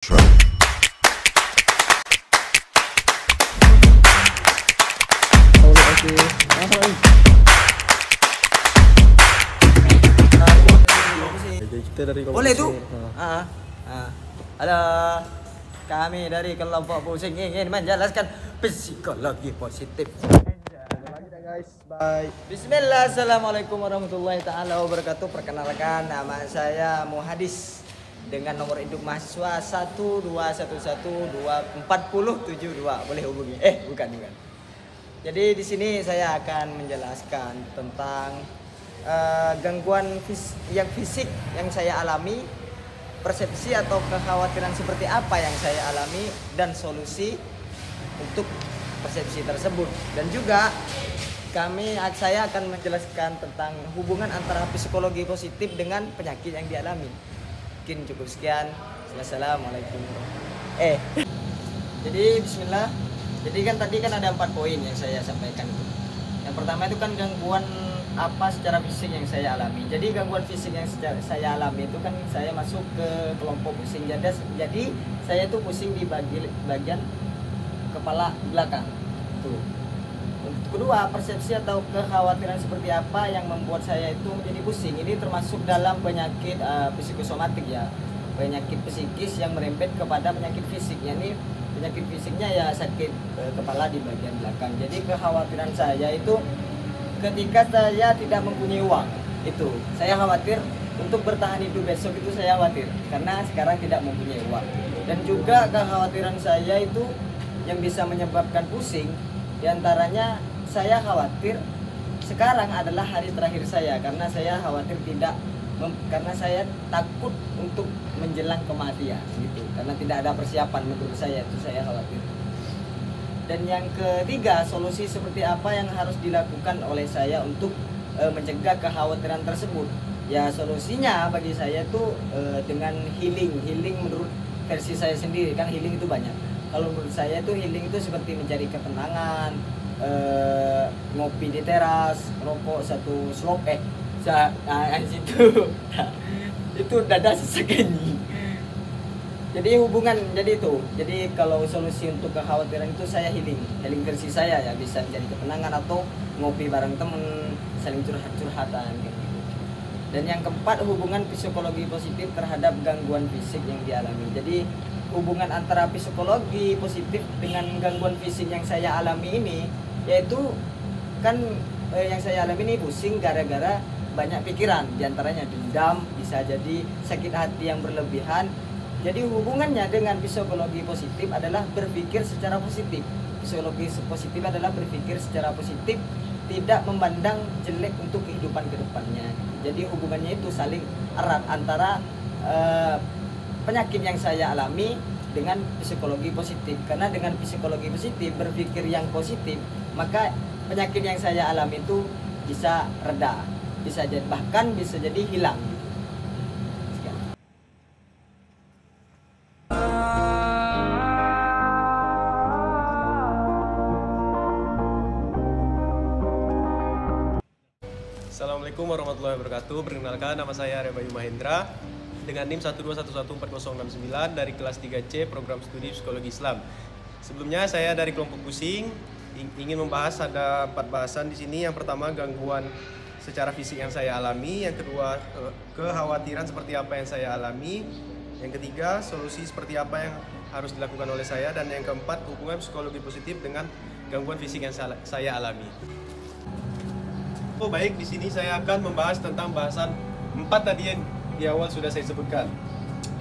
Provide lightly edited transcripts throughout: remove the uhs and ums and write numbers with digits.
Boleh tuh. Halo, kami dari kelompok pusing ingin menjelaskan psikologi positif. Bye. Bismillah, assalamualaikum warahmatullahi taala wabarakatuh. Perkenalkan, nama saya Muhadis dengan nomor induk mahasiswa 121124072. Boleh hubungi. Bukan. Jadi di sini saya akan menjelaskan tentang gangguan fisik yang saya alami, persepsi atau kekhawatiran seperti apa yang saya alami, dan solusi untuk persepsi tersebut. Dan juga saya akan menjelaskan tentang hubungan antara psikologi positif dengan penyakit yang dialami. Mungkin cukup sekian. Wassalamualaikum. Jadi bismillah. Jadi tadi ada 4 poin yang saya sampaikan itu. Yang pertama itu gangguan apa secara fisik yang saya alami. Jadi gangguan fisik yang saya alami itu saya masuk ke kelompok pusing. Jadi saya itu pusing di bagian kepala belakang. Tuh. Kedua, persepsi atau kekhawatiran seperti apa yang membuat saya itu menjadi pusing. Ini termasuk dalam penyakit psikosomatik ya. Penyakit psikis yang merembet kepada penyakit fisiknya. Ini penyakit fisiknya ya sakit kepala di bagian belakang. Jadi kekhawatiran saya itu ketika saya tidak mempunyai uang, itu saya khawatir untuk bertahan hidup besok, itu saya khawatir karena sekarang tidak mempunyai uang. Dan juga kekhawatiran saya itu yang bisa menyebabkan pusing, diantaranya saya khawatir sekarang adalah hari terakhir saya, karena saya khawatir karena saya takut untuk menjelang kematian gitu, karena tidak ada persiapan menurut saya, itu saya khawatir. Dan yang ketiga, solusi seperti apa yang harus dilakukan oleh saya untuk mencegah kekhawatiran tersebut. Ya solusinya bagi saya itu dengan healing menurut versi saya sendiri, kan healing itu banyak. Kalau menurut saya itu healing itu seperti mencari ketenangan, ngopi di teras, rokok satu slop, situ itu dada sesegeni. Jadi kalau solusi untuk kekhawatiran itu saya healing versi saya ya, bisa menjadi ketenangan atau ngopi bareng temen, saling curhat-curhatan gitu. Dan yang keempat, hubungan psikologi positif terhadap gangguan fisik yang dialami. Jadi hubungan antara psikologi positif dengan gangguan fisik yang saya alami ini, yaitu yang saya alami ini pusing gara-gara banyak pikiran, diantaranya dendam, bisa jadi sakit hati yang berlebihan. Jadi hubungannya dengan psikologi positif adalah berpikir secara positif. Psikologi positif adalah berpikir secara positif, tidak memandang jelek untuk kehidupan kedepannya. Jadi hubungannya itu saling erat antara penyakit yang saya alami dengan psikologi positif. Karena dengan psikologi positif, berpikir yang positif, maka penyakit yang saya alami itu bisa reda, bahkan bisa jadi hilang. Assalamualaikum warahmatullahi wabarakatuh. Perkenalkan, nama saya Rebayu Mahendra dengan NIM 1211409 dari kelas 3C Program Studi Psikologi Islam. Sebelumnya saya dari kelompok pusing ingin membahas ada 4 bahasan di sini. Yang pertama, gangguan secara fisik yang saya alami. Yang kedua, kekhawatiran seperti apa yang saya alami. Yang ketiga, solusi seperti apa yang harus dilakukan oleh saya. Dan yang keempat, hubungan psikologi positif dengan gangguan fisik yang saya alami. Baik, di sini saya akan membahas tentang bahasan 4 tadi yang di awal sudah saya sebutkan.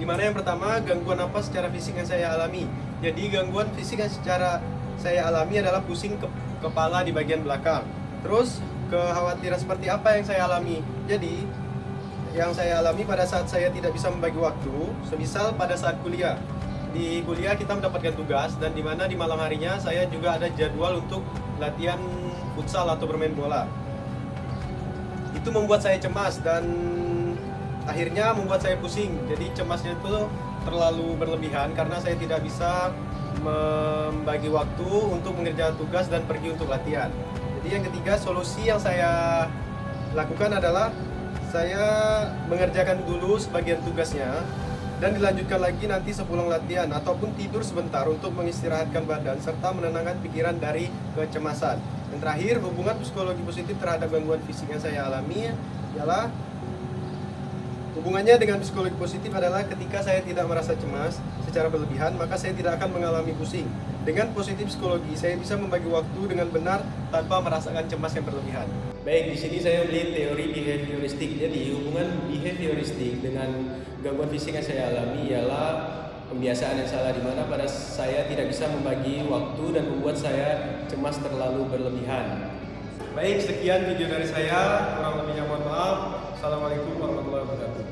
Di mana yang pertama, gangguan apa secara fisik yang saya alami. Jadi gangguan fisik yang secara saya alami adalah pusing kepala di bagian belakang. Terus kekhawatiran seperti apa yang saya alami. Jadi yang saya alami pada saat saya tidak bisa membagi waktu, semisal pada saat kuliah. Di kuliah kita mendapatkan tugas, dan di mana di malam harinya saya juga ada jadwal untuk latihan futsal atau bermain bola. Itu membuat saya cemas dan akhirnya membuat saya pusing. Jadi cemasnya itu terlalu berlebihan karena saya tidak bisa membagi waktu untuk mengerjakan tugas dan pergi untuk latihan. Jadi yang ketiga, solusi yang saya lakukan adalah saya mengerjakan dulu sebagian tugasnya, dan dilanjutkan lagi nanti sepulang latihan, ataupun tidur sebentar untuk mengistirahatkan badan serta menenangkan pikiran dari kecemasan. Yang terakhir, hubungan psikologi positif terhadap gangguan fisik yang saya alami ialah hubungannya dengan psikologi positif adalah ketika saya tidak merasa cemas secara berlebihan, maka saya tidak akan mengalami pusing. Dengan positif psikologi, saya bisa membagi waktu dengan benar tanpa merasakan cemas yang berlebihan. Baik, di sini saya melihat teori behavioristik. Jadi, hubungan behavioristik dengan gangguan fisik yang saya alami ialah pembiasaan yang salah, di mana pada saya tidak bisa membagi waktu dan membuat saya cemas terlalu berlebihan. Baik, sekian video dari saya. Kurang lebihnya mohon maaf. Assalamualaikum warahmatullahi wabarakatuh.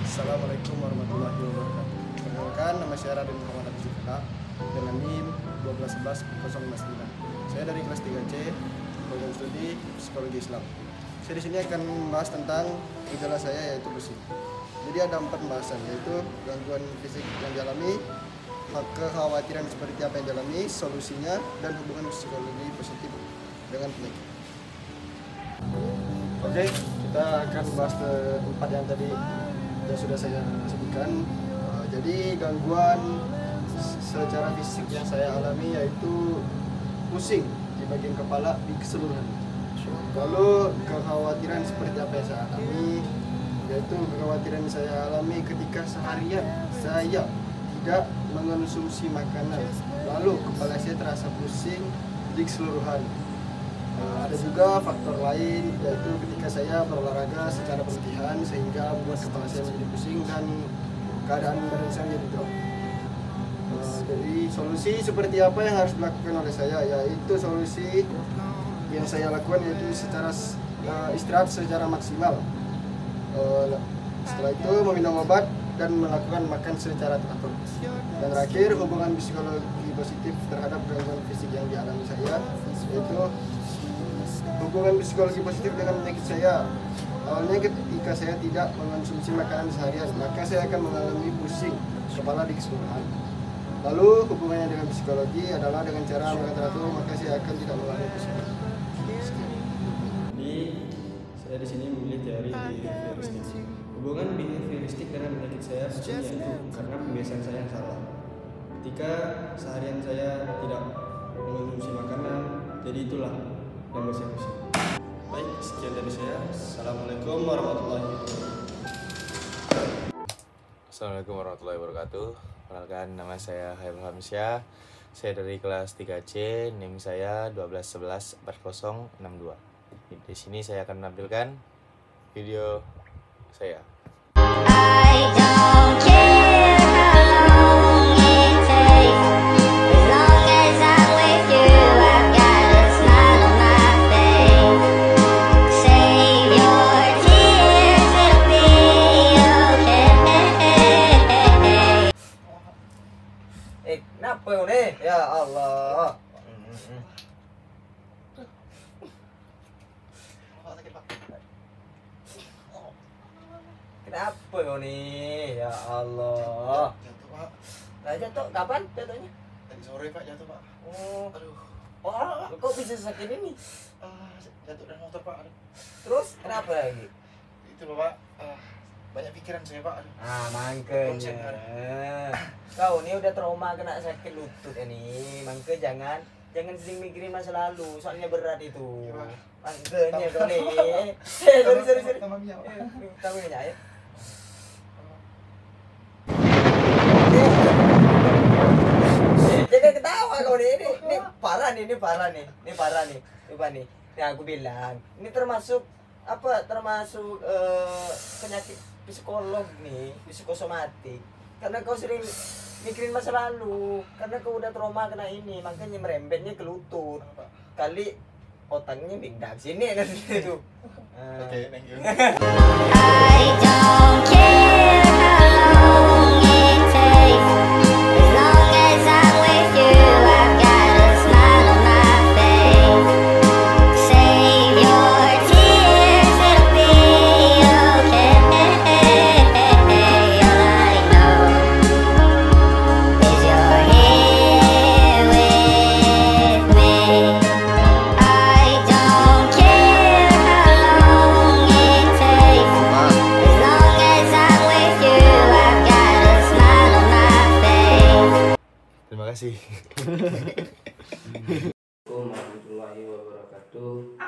Assalamualaikum warahmatullahi wabarakatuh. Perkenalkan, nama saya Raden Muhammad Abdul Fatah dengan NIM 1211059. Saya dari kelas 3C, program studi Psikologi Islam. Saya di sini akan membahas tentang gejala saya, yaitu pusing. Jadi ada 4 pembahasan, yaitu gangguan fisik yang dialami, kekhawatiran seperti apa yang dialami, solusinya, dan hubungan psikologi positif dengan penyakit. Oke, kita akan bahas 4 yang tadi yang sudah saya sebutkan. Jadi gangguan secara fisik yang saya alami yaitu pusing di bagian kepala di keseluruhan. Lalu kekhawatiran seperti apa yang saya alami, yaitu kekhawatiran yang saya alami ketika seharian saya tidak mengonsumsi makanan, lalu kepala saya terasa pusing di keseluruhan. Ada juga faktor lain, yaitu ketika saya berolahraga secara berlebihan sehingga membuat kepala saya menjadi pusing dan keadaan badan saya menjadi drop. Jadi solusi seperti apa yang harus dilakukan oleh saya, yaitu solusi yang saya lakukan yaitu secara istirahat secara maksimal. Setelah itu meminum obat dan melakukan makan secara teratur. Dan terakhir, hubungan psikologi positif terhadap gangguan fisik yang dialami saya, yaitu hubungan psikologi positif dengan penyakit saya. Awalnya ketika saya tidak mengonsumsi makanan seharian, maka saya akan mengalami pusing kepala di keseluruhan. Lalu hubungannya dengan psikologi adalah dengan cara makan teratur, maka saya akan tidak mengalami pusing. Jadi saya di sini memilih teori behavioristik. Hubungan behavioristik dengan penyakit saya sesungguhnya itu karena pembiasaan saya yang salah. Ketika seharian saya tidak mengonsumsi makanan, jadi itulah yang membuat saya pusing. Baik, sekian dari saya. Assalamualaikum warahmatullahi wabarakatuh. Assalamualaikum warahmatullahi wabarakatuh. Perkenalkan, nama saya Hairul Hamsyah. Saya dari kelas 3C, NIM saya 121146062. Di sini saya akan menampilkan video saya. I don't care how long it takes, as long as I'm with you, I've got a smile on my face. Save your tears, it'll be okay. Kenapa ini? Ya Allah. Kenapa ini? Ya Allah. Jatuh, Pak. Nah, jatuh kapan jatuhnya? Tadi sore, Pak, jatuh, Pak. Oh, Aduh. wah, kok bisa sakit ini? Jatuh dari motor, Pak. Aduh. Terus kenapa lagi? Itu, Bapak. Banyak pikiran saya, Pak. Aduh. Ah, makanya. Kau ini udah trauma kena sakit lutut ini. Makanya jangan sering mikirin masa lalu, soalnya berat itu. Makanya kau nih. Sorry. Kamu ini ya. Jangan ketawa kau nih. Ini parah nih. Coba nih. Nah, aku bilang, ini termasuk apa? Termasuk penyakit psikolog nih, psikosomatik. Karena kau sering mikirin masa lalu, karena kau udah trauma kena ini, makanya merembetnya ke lutut. Kali otaknya bingdak sini dan situ. Oke, thank you. I don't care how long it takes, as long as I'm with you, I've got a smile on my face. Save your tears, it'll be okay. All I know is you're here with me. I don't care how long it takes, kasih. Assalamualaikum warahmatullahi wabarakatuh.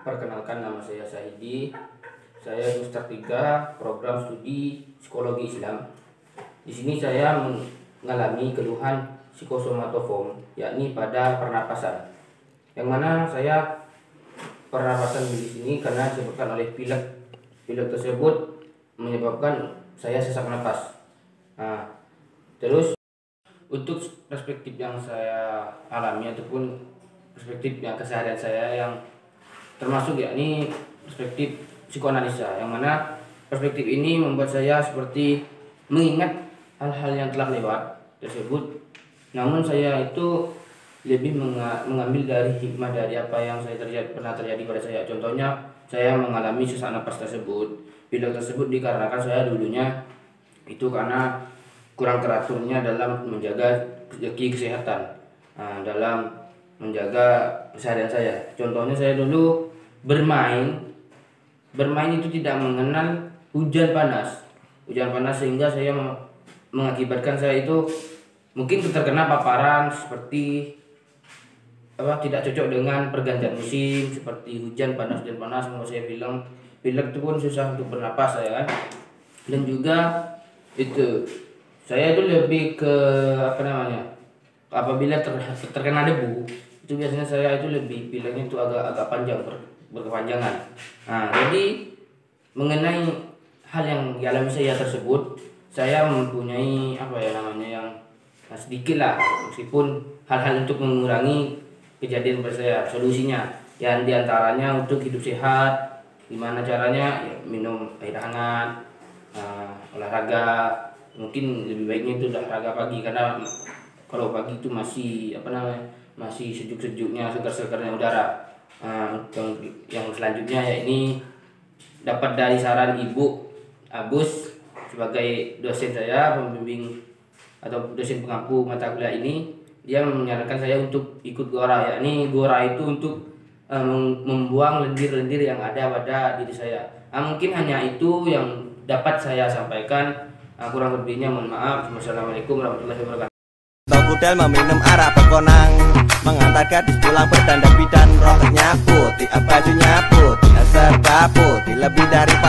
Perkenalkan, nama saya Sahidi. Saya Ustaz 3 program studi psikologi Islam. Di sini saya mengalami keluhan psikosomatofom, yakni pada pernapasan. Yang mana saya pernapasan di sini karena disebabkan oleh pilek. Pilek tersebut menyebabkan saya sesak napas. Nah, terus untuk perspektif yang saya alami ataupun perspektif yang keseharian saya yang termasuk yakni perspektif psikoanalisa, yang mana perspektif ini membuat saya seperti mengingat hal-hal yang telah lewat tersebut, namun saya itu lebih mengambil dari hikmah dari apa yang pernah terjadi pada saya. Contohnya, saya mengalami sesak napas tersebut. Pilek tersebut dikarenakan saya dulunya itu karena kurang teraturnya dalam menjaga kesehatan, dalam menjaga keseharian saya. Contohnya, saya dulu bermain itu tidak mengenal hujan panas sehingga saya mengakibatkan saya itu mungkin terkena paparan seperti tidak cocok dengan pergantian musim, seperti hujan panas. Kalau saya bilang pilek itu pun susah untuk bernapas saya kan. Dan juga itu saya itu lebih ke apabila terkena debu itu biasanya saya itu lebih pileknya itu agak panjang, berkepanjangan. Nah, jadi mengenai hal yang dialami saya tersebut, saya mempunyai yang sedikit lah, meskipun hal-hal untuk mengurangi kejadian pada saya. Solusinya yang diantaranya untuk hidup sehat, gimana caranya? Ya, minum air hangat, olahraga. Mungkin lebih baiknya itu olahraga pagi, karena kalau pagi itu masih sejuk-sejuknya, segar-segarnya udara. Yang selanjutnya ya ini dapat dari saran Ibu Agus sebagai dosen saya, pembimbing atau dosen pengampu mata kuliah ini. Dia menyarankan saya untuk ikut GORA, yakni GORA itu untuk membuang lendir-lendir yang ada pada diri saya. Mungkin hanya itu yang dapat saya sampaikan. Kurang lebihnya mohon maaf. Wassalamualaikum warahmatullahi wabarakatuh. Togudel meminum arak pekonang, mengantar gadis pulang berdandan bidan, roketnya putih, bajunya putih, serba putih, lebih daripada